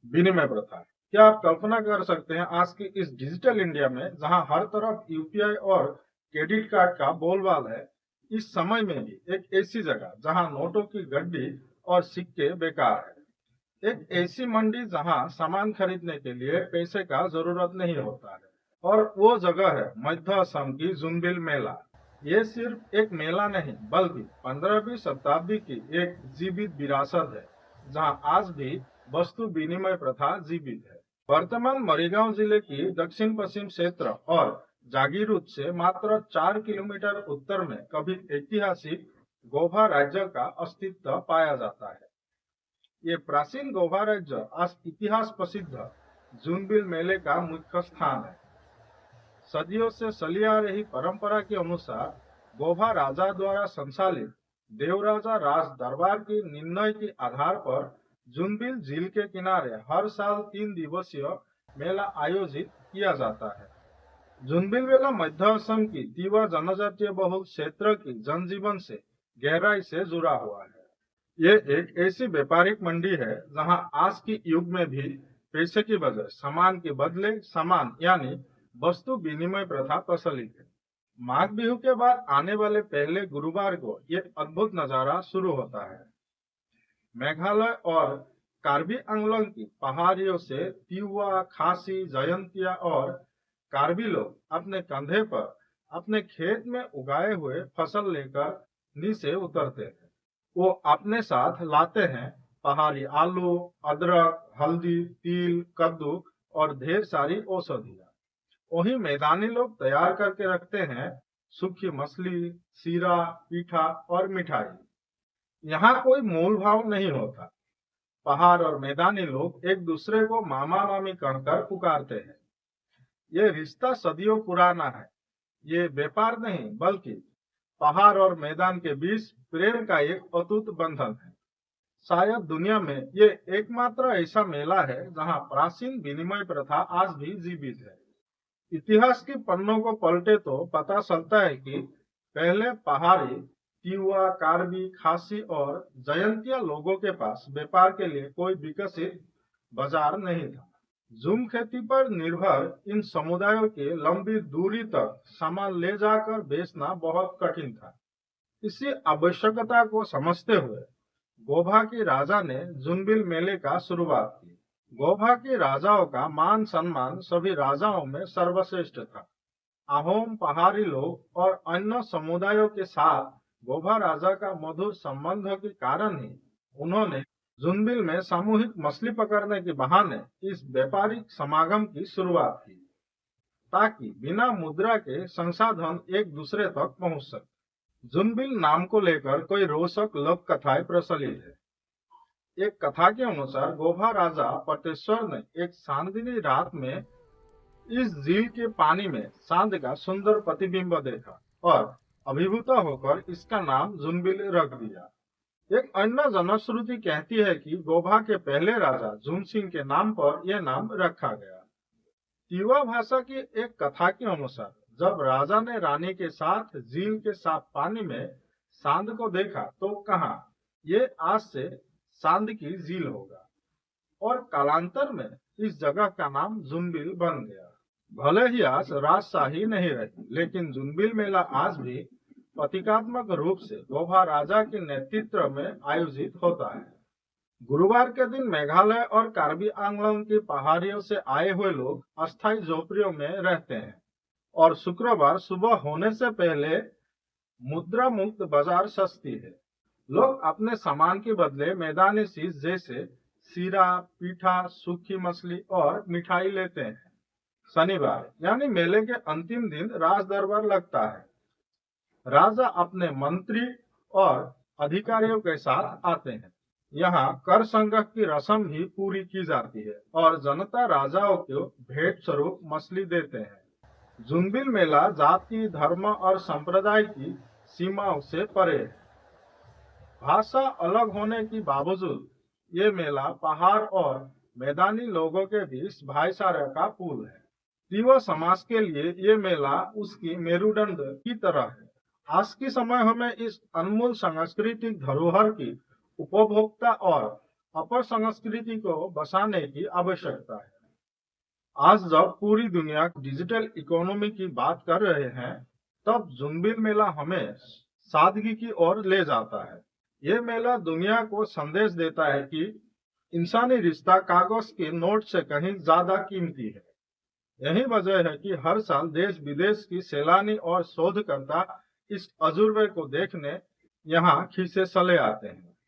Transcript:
विनिमय प्रथा। क्या आप कल्पना कर सकते हैं आज की इस डिजिटल इंडिया में जहां हर तरफ यूपीआई और क्रेडिट कार्ड का बोलबाल है, इस समय में भी एक ऐसी जगह जहां नोटों की गड्डी और सिक्के बेकार है, एक ऐसी मंडी जहां सामान खरीदने के लिए पैसे का जरूरत नहीं होता है, और वो जगह है मध्य असम की जुनबिल मेला। ये सिर्फ एक मेला नहीं बल्कि 15वीं शताब्दी की एक जीवित विरासत है, जहां आज भी वस्तु विनिमय प्रथा जीवित है। वर्तमान मरीगांव जिले की दक्षिण पश्चिम क्षेत्र और जागीरुद से मात्र 4 किलोमीटर उत्तर में कभी ऐतिहासिक गोभा राज्य का अस्तित्व पाया जाता है। ये प्राचीन गोभा राज्य आज इतिहास प्रसिद्ध जूनबिल मेले का मुख्य स्थान है। सदियों से चली आ रही परंपरा के अनुसार गोभा राजा द्वारा संचालित देवराजा राज दरबार के निर्णय के आधार पर जुनबिल झील के किनारे हर साल 3 दिवसीय मेला आयोजित किया जाता है। जुनबिल मेला मध्य असम की तीव्र जनजातीय बहुल क्षेत्र की जनजीवन से गहराई से जुड़ा हुआ है। ये एक ऐसी व्यापारिक मंडी है जहां आज के युग में भी पैसे की बजाय सामान के बदले सामान यानी वस्तु विनिमय प्रथा प्रचलित है। माघ बिहू के बाद आने वाले पहले गुरुवार को ये अद्भुत नजारा शुरू होता है। मेघालय और कार्बी आंगलोंग की पहाड़ियों से तिवा, खासी, जयंतिया और कार्बी लोग अपने कंधे पर अपने खेत में उगाए हुए फसल लेकर नीचे उतरते हैं। वो अपने साथ लाते हैं पहाड़ी आलू, अदरक, हल्दी, तिल, कद्दू और ढेर सारी औषधियाँ। वही मैदानी लोग तैयार करके रखते हैं सूखी मछली, सीरा, पीठा और मिठाई। यहाँ कोई मोल भाव नहीं होता। पहाड़ और मैदानी लोग एक दूसरे को मामा मामी कहकर पुकारते हैं। ये रिश्ता सदियों पुराना है। ये व्यापार नहीं बल्कि पहाड़ और मैदान के बीच प्रेम का एक अटूट बंधन है। शायद दुनिया में ये एकमात्र ऐसा मेला है जहाँ प्राचीन विनिमय प्रथा आज भी जीवित है। इतिहास के पन्नों को पलटे तो पता चलता है कि पहले पहाड़ी, तिवा, कार्बी, खासी और जयंतिया लोगों के पास व्यापार के लिए कोई विकसित बाजार नहीं था। झूम खेती पर निर्भर इन समुदायों के लंबी दूरी तक सामान ले जाकर बेचना बहुत कठिन था। इसी आवश्यकता को समझते हुए गोभा के राजा ने जुनबिल मेले का शुरुआत की। गोभा के राजाओं का मान सम्मान सभी राजाओं में सर्वश्रेष्ठ था। अहोम, पहाड़ी लोग और अन्य समुदायों के साथ गोभा राजा का मधुर संबंध के कारण ही उन्होंने जुनबिल में सामूहिक मछली पकड़ने के बहाने इस व्यापारिक समागम की शुरुआत की, ताकि बिना मुद्रा के संसाधन एक दूसरे तक पहुंच सके। जुनबिल नाम को लेकर कई रोचक लोक कथाएं प्रचलित है। एक कथा के अनुसार गोभा राजा पटेश्वर ने एक चांदनी रात में इस झील के पानी में चांद का सुंदर प्रतिबिंब देखा और अभिभूत होकर इसका नाम जुनबिल रख दिया। एक अन्य जनश्रुति कहती है कि गोभा के पहले राजा झुम सिंह के नाम पर यह नाम रखा गया। तिवा भाषा की एक कथा के अनुसार जब राजा ने रानी के साथ झील के साफ पानी में सांड को देखा तो कहा, ये आज से सांड की झील होगा, और कालांतर में इस जगह का नाम जुनबिल बन गया। भले ही आज राजशाही नहीं रही, लेकिन जुनबिल मेला आज भी प्रतीकात्मक रूप से गोभा राजा के नेतृत्व में आयोजित होता है। गुरुवार के दिन मेघालय और कार्बी आंगलोंग की पहाड़ियों से आए हुए लोग अस्थायी झोपड़ियों में रहते हैं और शुक्रवार सुबह होने से पहले मुद्रा मुक्त बाजार सस्ती है। लोग अपने सामान के बदले मैदानी चीज जैसे सीरा, पीठा, सूखी मछली और मिठाई लेते हैं। शनिवार यानी मेले के अंतिम दिन राज दरबार लगता है। राजा अपने मंत्री और अधिकारियों के साथ आते हैं। यहाँ कर संग्रह की रस्म भी पूरी की जाती है और जनता राजाओं को भेंट स्वरूप मछली देते हैं। जुनबिल मेला जाति, धर्म और संप्रदाय की सीमाओं से परे है। भाषा अलग होने के बावजूद ये मेला पहाड़ और मैदानी लोगों के बीच भाईचारे का पुल है। तीव्र समाज के लिए ये मेला उसकी मेरुदंड की तरह है। आज के समय हमें इस अनमोल सांस्कृतिक धरोहर की उपभोक्ता और अपर संस्कृति को बचाने की आवश्यकता है। आज जब पूरी दुनिया डिजिटल इकोनॉमी की बात कर रहे हैं, तब जुनबिल मेला हमें सादगी की ओर ले जाता है। ये मेला दुनिया को संदेश देता है कि इंसानी रिश्ता कागज के नोट से कहीं ज्यादा कीमती है। यही वजह है कि हर साल देश विदेश की सैलानी और शोधकर्ता इस अजूबे को देखने यहाँ खींचे चले आते हैं।